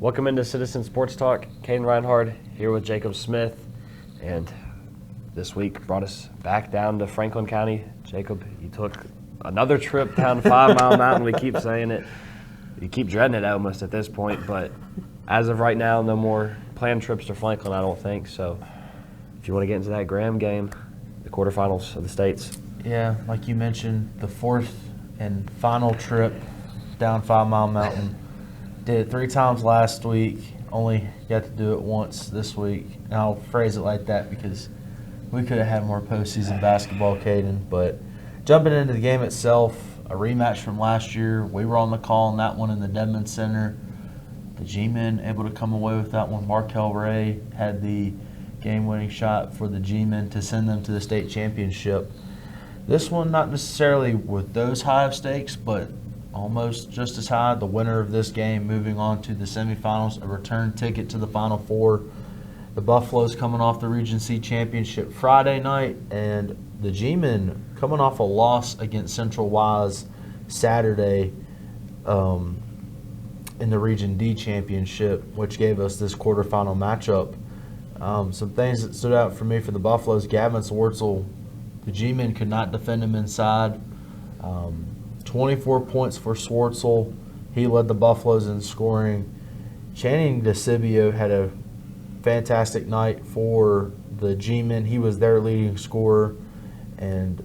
Welcome into Citizen Sports Talk. Kaden Reinhard here with Jacob Smith, and this week brought us back down to Franklin County. Jacob, you took another trip down 5 Mile Mountain. We keep saying it. You keep dreading it almost at this point, but as of right now, no more planned trips to Franklin, I don't think. So if you want to get into that Graham game, the quarterfinals of the states. Yeah, like you mentioned, the fourth and final trip down 5 Mile Mountain. Did it 3 times last week, only got to do it once this week. And I'll phrase it like that because we could have had more postseason basketball, Kaden. But jumping into the game itself, a rematch from last year. We were on the call on that one in the Dedman Center. The G-Men able to come away with that one. Markel Ray had the game-winning shot for the G-Men to send them to the state championship. This one, not necessarily with those high of stakes, but almost just as high. The winner of this game moving on to the semifinals, a return ticket to the Final Four. The Buffaloes coming off the Region C championship Friday night, and the G-Men coming off a loss against Central Wise Saturday in the Region D championship, which gave us this quarterfinal matchup. Some things that stood out for me for the Buffaloes: Gavin Swartzel, the G-Men could not defend him inside. 24 points for Swartzel. He led the Buffaloes in scoring. Channing DeCibio had a fantastic night for the G-Men. He was their leading scorer. And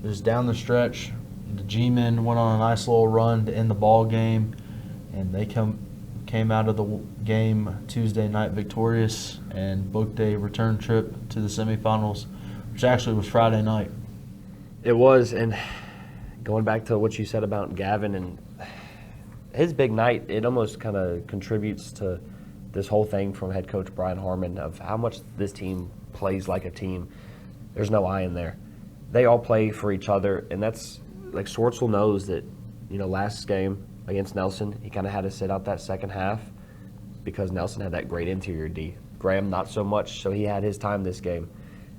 just down the stretch, the G-Men went on a nice little run to end the ball game. And they came out of the game Tuesday night victorious and booked a return trip to the semifinals, which actually was Friday night. It was, and going back to what you said about Gavin and his big night, it almost kind of contributes to this whole thing from head coach Brian Harmon of how much this team plays like a team. There's no I in there. They all play for each other, and that's like Swartzel knows that, last game against Nelson, he kind of had to sit out that second half because Nelson had that great interior D. Graham, not so much, so he had his time this game.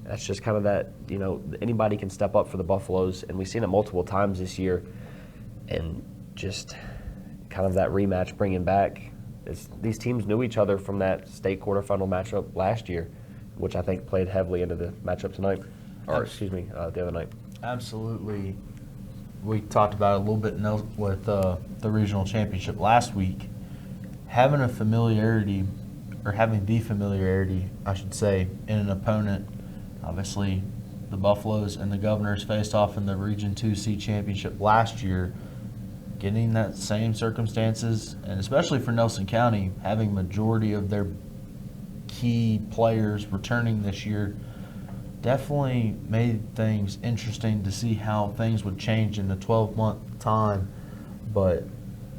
That's just kind of that, anybody can step up for the Buffaloes, and we've seen it multiple times this year. And just kind of that rematch bringing back, these teams knew each other from that state quarterfinal matchup last year, which I think played heavily into the matchup tonight, the other night. Absolutely. We talked about it a little bit with the regional championship last week. Having the familiarity, I should say, in an opponent. Obviously, the Buffaloes and the Governors faced off in the Region 2C championship last year. Getting that same circumstances, and especially for Nelson County, having majority of their key players returning this year, definitely made things interesting to see how things would change in the 12-month time. But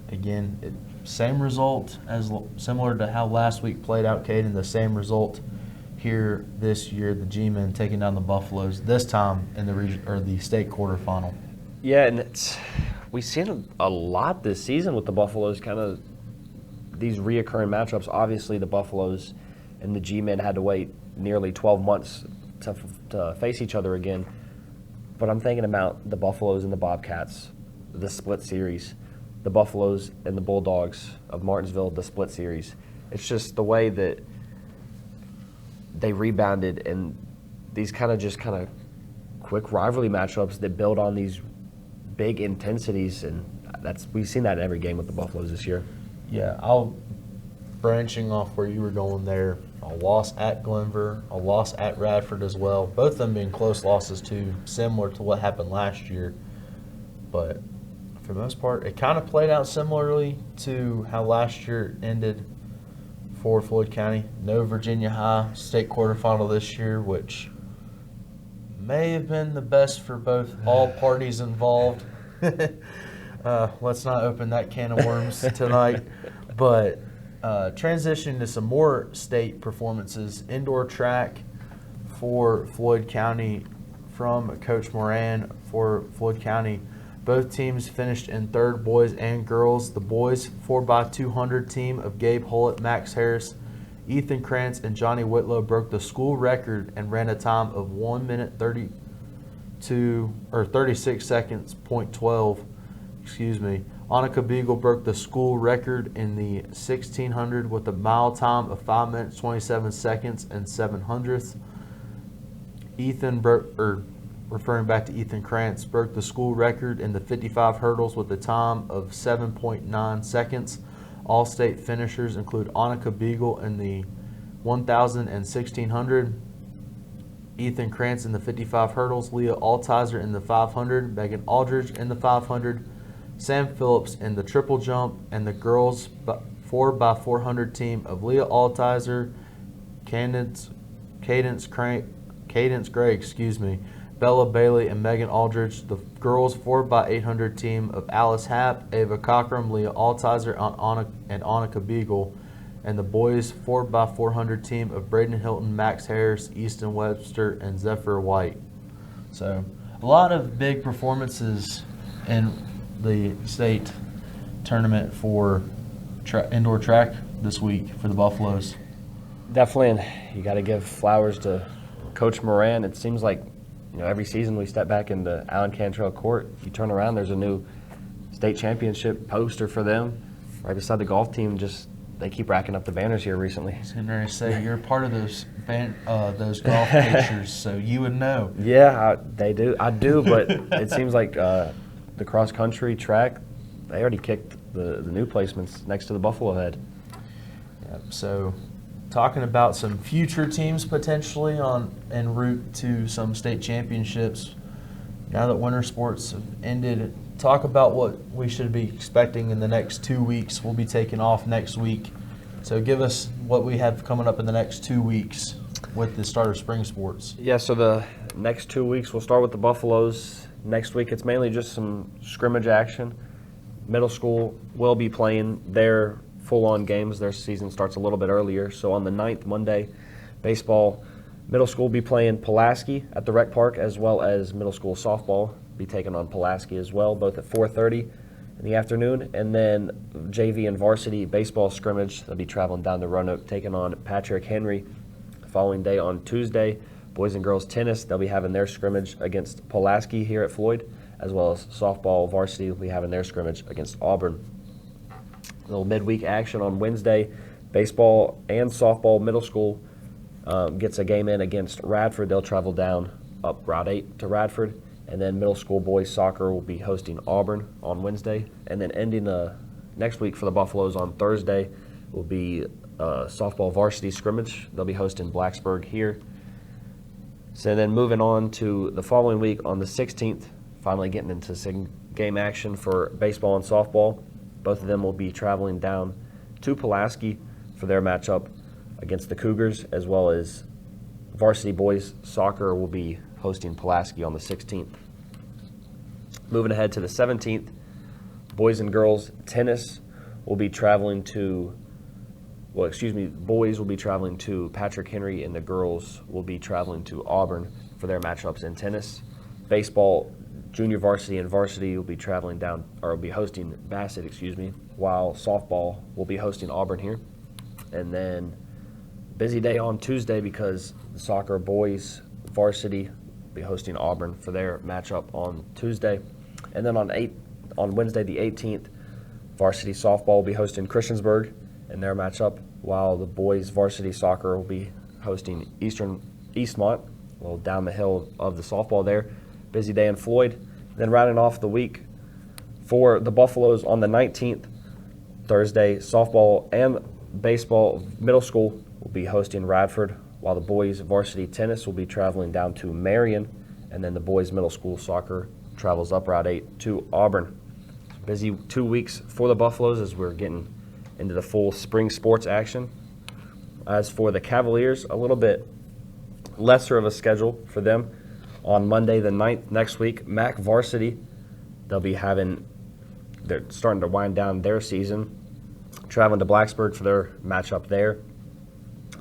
again, same result as similar to how last week played out, Kaden. The same result here this year, the G-Men taking down the Buffaloes, this time in the region or the state quarterfinal. Yeah, and we've seen a lot this season with the Buffaloes, kind of these reoccurring matchups. Obviously, the Buffaloes and the G-Men had to wait nearly 12 months to face each other again. But I'm thinking about the Buffaloes and the Bobcats, the split series, the Buffaloes and the Bulldogs of Martinsville, the split series. It's just the way that they rebounded, and these kind of quick rivalry matchups that build on these big intensities, and we've seen that in every game with the Buffaloes this year. Yeah, branching off where you were going there, a loss at Glenver, a loss at Radford as well. Both of them being close losses too, similar to what happened last year. But for the most part, it kind of played out similarly to how last year ended for Floyd County. No Virginia High state quarterfinal this year, which may have been the best for all parties involved. Let's not open that can of worms tonight. But transitioning to some more state performances, indoor track for Floyd County from Coach Moran for Floyd County. Both teams finished in third, boys and girls. The boys 4x200 team of Gabe Hullett, Max Harris, Ethan Krantz, and Johnny Whitlow broke the school record and ran a time of 1 minute 36 seconds, .12, Annika Beagle broke the school record in the 1600 with a mile time of 5 minutes 27 seconds and 7/100ths. Referring back to Ethan Krantz, broke the school record in the 55 hurdles with a time of 7.9 seconds. All state finishers include Annika Beagle in the 1000 and 1600, Ethan Krantz in the 55 hurdles, Leah Altizer in the 500, Megan Aldridge in the 500, Sam Phillips in the triple jump, and the girls 4x400 team of Leah Altizer, Cadence Gray, Bella Bailey, and Megan Aldridge. The girls 4x800 team of Alice Happ, Ava Cockrum, Leah Altizer, and Annika Beagle. And the boys 4x400 team of Braden Hilton, Max Harris, Easton Webster, and Zephyr White. So a lot of big performances in the state tournament for indoor track this week for the Buffaloes. Definitely, and you got to give flowers to Coach Moran. It seems like every season we step back into Allen Cantrell Court, you turn around, there's a new state championship poster for them right beside the golf team. Just they keep racking up the banners here recently. I was going to say you're part of those golf pictures, so you would know. Yeah, they do. I do, but it seems like the cross country track, they already kicked the new placements next to the Buffalo Head. Yep, so talking about some future teams potentially en route to some state championships. Now that winter sports have ended, talk about what we should be expecting in the next 2 weeks. We'll be taking off next week. So give us what we have coming up in the next 2 weeks with the start of spring sports. Yeah, so the next 2 weeks, we'll start with the Buffaloes. Next week, it's mainly just some scrimmage action. Middle school will be playing their full-on games. Their season starts a little bit earlier. So on the 9th, Monday, baseball, middle school will be playing Pulaski at the rec park, as well as middle school softball be taking on Pulaski as well, both at 4:30 in the afternoon. And then JV and varsity baseball scrimmage, they'll be traveling down to Roanoke, taking on Patrick Henry. The following day on Tuesday, boys and girls tennis, they'll be having their scrimmage against Pulaski here at Floyd, as well as softball varsity will be having their scrimmage against Auburn. A little midweek action on Wednesday. Baseball and softball middle school gets a game in against Radford. They'll travel down up Route 8 to Radford. And then middle school boys soccer will be hosting Auburn on Wednesday. And then ending next week for the Buffaloes on Thursday will be softball varsity scrimmage. They'll be hosting Blacksburg here. So then moving on to the following week on the 16th, finally getting into game action for baseball and softball. Both of them will be traveling down to Pulaski for their matchup against the Cougars, as well as varsity boys soccer will be hosting Pulaski on the 16th. Moving ahead to the 17th, boys and girls tennis will be traveling to, boys will be traveling to Patrick Henry, and the girls will be traveling to Auburn for their matchups in tennis. Baseball, junior varsity and varsity will be traveling down, or will be hosting Bassett, while softball will be hosting Auburn here. And then busy day on Tuesday because the soccer boys varsity will be hosting Auburn for their matchup on Tuesday. And then on Wednesday the 18th, varsity softball will be hosting Christiansburg in their matchup, while the boys varsity soccer will be hosting Eastmont, a little down the hill of the softball there. Busy day in Floyd. Then rounding off the week for the Buffaloes on the 19th, Thursday, softball and baseball middle school will be hosting Radford, while the boys varsity tennis will be traveling down to Marion, and then the boys middle school soccer travels up Route 8 to Auburn. Busy 2 weeks for the Buffaloes as we're getting into the full spring sports action. As for the Cavaliers, a little bit lesser of a schedule for them. On Monday the 9th next week, MAC varsity, they're starting to wind down their season, traveling to Blacksburg for their matchup there.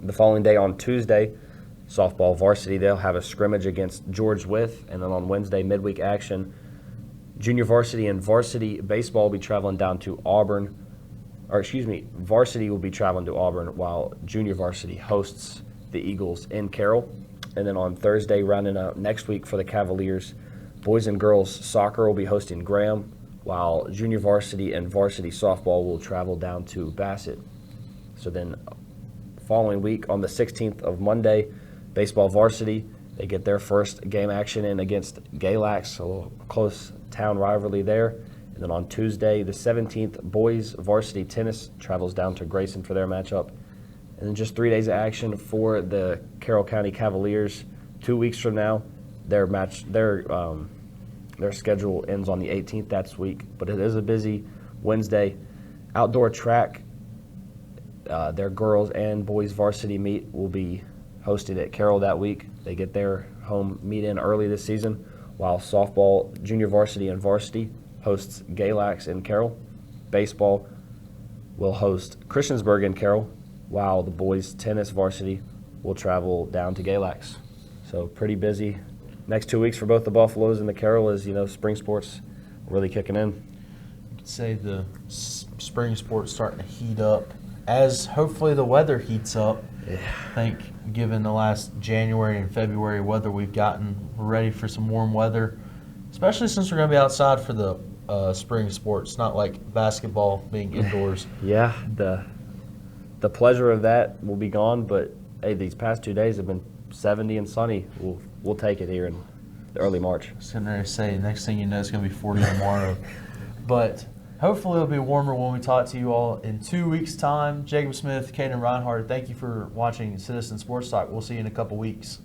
The following day on Tuesday, softball varsity, they'll have a scrimmage against George Wythe. And then on Wednesday, midweek action, junior varsity and varsity baseball will be traveling down to Auburn. Varsity will be traveling to Auburn while junior varsity hosts the Eagles in Carroll. And then on Thursday, rounding out next week for the Cavaliers, boys and girls soccer will be hosting Graham, while junior varsity and varsity softball will travel down to Bassett. So then following week on the 16th of Monday, baseball varsity, they get their first game action in against Galax, a little close town rivalry there. And then on Tuesday, the 17th, boys varsity tennis travels down to Grayson for their matchup. And then just 3 days of action for the Carroll County Cavaliers. 2 weeks from now, their schedule ends on the 18th that week. But it is a busy Wednesday. Outdoor track, their girls and boys varsity meet will be hosted at Carroll that week. They get their home meet in early this season, while softball, junior varsity, and varsity hosts Galax in Carroll. Baseball will host Christiansburg in Carroll, while the boys tennis varsity will travel down to Galax. So pretty busy next 2 weeks for both the Buffaloes and the Carroll as, spring sports really kicking in. You could say the spring sports starting to heat up as hopefully the weather heats up. Yeah. I think given the last January and February weather we've gotten, we're ready for some warm weather, especially since we're going to be outside for the spring sports, not like basketball being indoors. Yeah, the pleasure of that will be gone, but hey, these past 2 days have been 70 and sunny. We'll take it here in the early March. I was going to say, next thing you know, it's going to be 40 tomorrow. But hopefully it'll be warmer when we talk to you all in 2 weeks' time. Jacob Smith, Kaden, Reinhard, thank you for watching Citizen Sports Talk. We'll see you in a couple weeks.